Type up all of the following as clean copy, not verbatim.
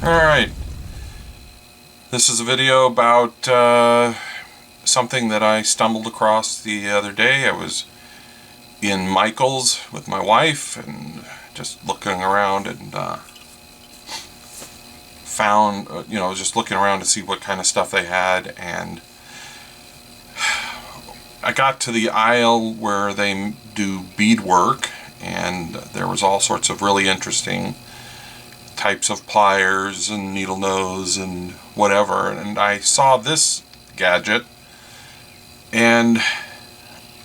Alright, this is a video about something that I stumbled across the other day. I was in Michael's with my wife and just looking around and found, just looking around to see what kind of stuff they had, and I got to the aisle where they do beadwork, and there was all sorts of really interesting types of pliers and needle nose and whatever, and I saw this gadget and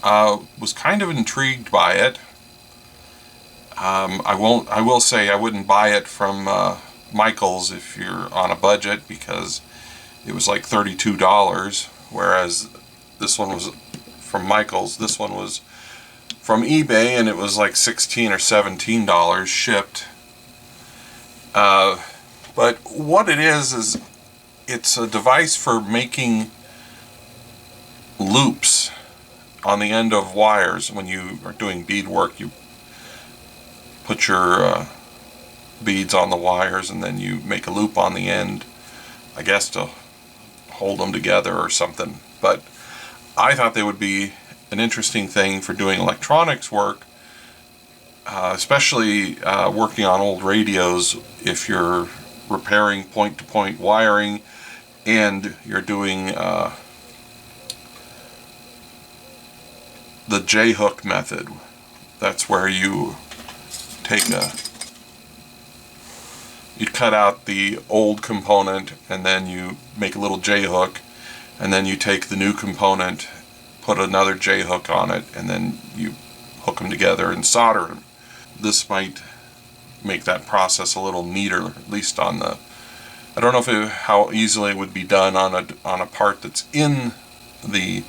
was kind of intrigued by it. I will say I wouldn't buy it from Michael's if you're on a budget, because it was like $32, whereas this one was from Michael's. This one was from eBay and it was like $16 or $17 shipped. But what it is it's a device for making loops on the end of wires. When you are doing beadwork, you put your beads on the wires and then you make a loop on the end, I guess to hold them together or something. But I thought they would be an interesting thing for doing electronics work, especially working on old radios. If you're repairing point-to-point wiring and you're doing the J-hook method, that's where you cut out the old component and then you make a little J-hook, and then you take the new component, put another J-hook on it, and then you hook them together and solder them. This might make that process a little neater, at least on the, I don't know how easily it would be done on a part that's in the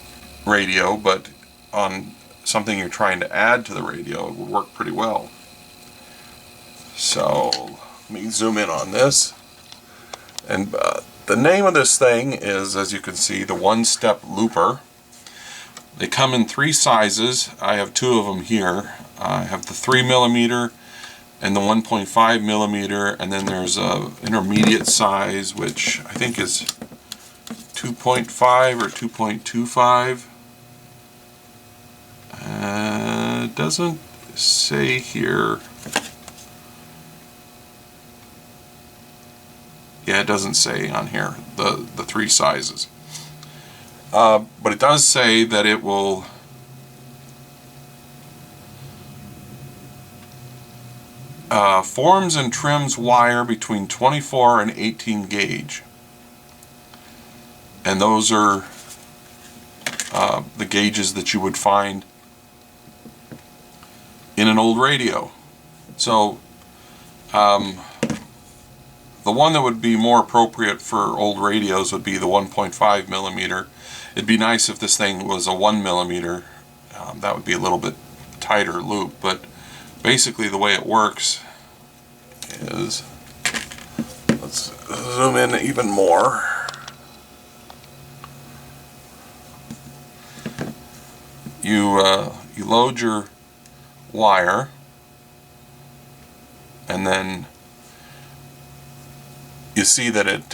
radio, but on something you're trying to add to the radio, it would work pretty well. So let me zoom in on this, and the name of this thing is, as you can see, the one-step looper. They come in 3 sizes. I have 2 of them here. I have the 3mm and the 1.5mm, and then there's a intermediate size which I think is 2.5 or 2.25. It doesn't say here. Yeah, it doesn't say on here the 3 sizes. But it does say that it will forms and trims wire between 24 and 18 gauge. And those are the gauges that you would find in an old radio. So the one that would be more appropriate for old radios would be the 1.5mm. It'd be nice if this thing was a 1mm. That would be a little bit tighter loop, but basically the way it works is, let's zoom in even more. You load your wire, and then you see that it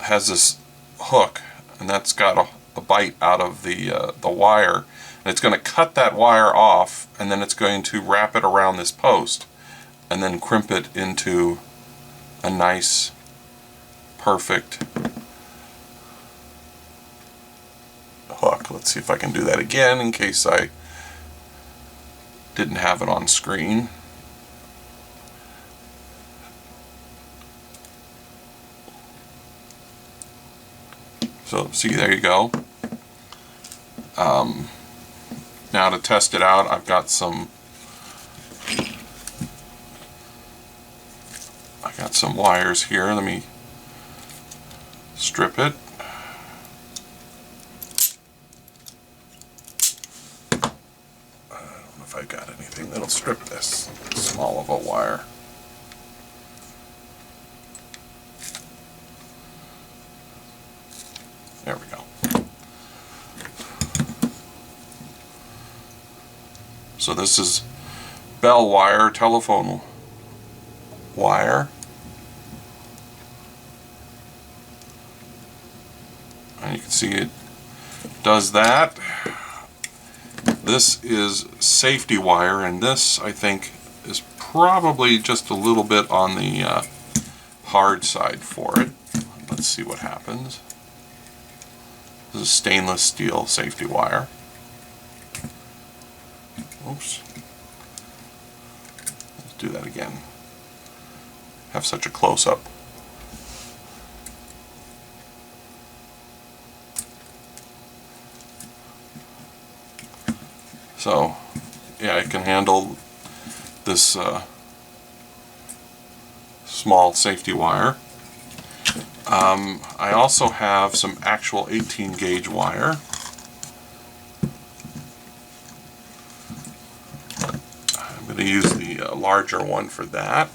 has this hook, and that's got a bite out of the wire, and it's going to cut that wire off, and then it's going to wrap it around this post and then crimp it into a nice, perfect hook. Let's see if I can do that again in case I didn't have it on screen. So see, there you go. Now to test it out, I've got some wires here. Let me strip it. I don't know if I got anything that'll strip this small of a wire. There we go. So this is bell wire, telephone wire. And you can see it does that. This is safety wire, and this, I think, is probably just a little bit on the hard side for it. Let's see what happens. This is stainless steel safety wire. Oops. Let's do that again. Have such a close-up. So, yeah, it can handle this small safety wire. I also have some actual 18 gauge wire. I'm going to use the larger one for that.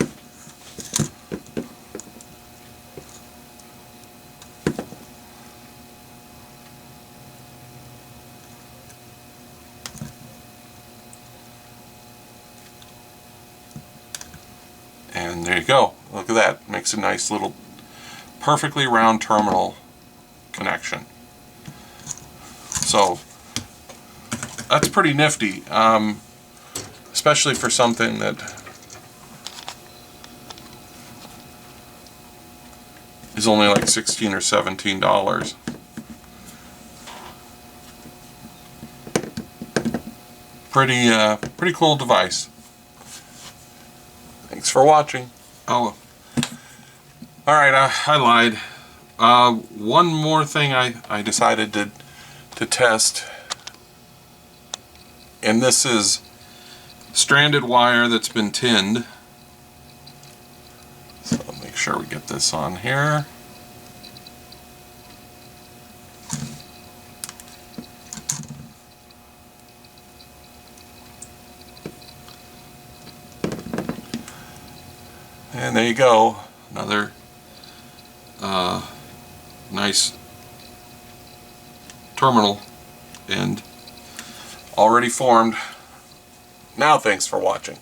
And there you go. Look at that. Makes a nice little perfectly round terminal connection. So that's pretty nifty, especially for something that is only like $16 or $17. Pretty cool device. Thanks for watching. Oh, alright, I lied. One more thing I decided to test, and this is stranded wire that's been tinned. So I'll make sure we get this on here. And there you go, another nice terminal and already formed. Now thanks for watching.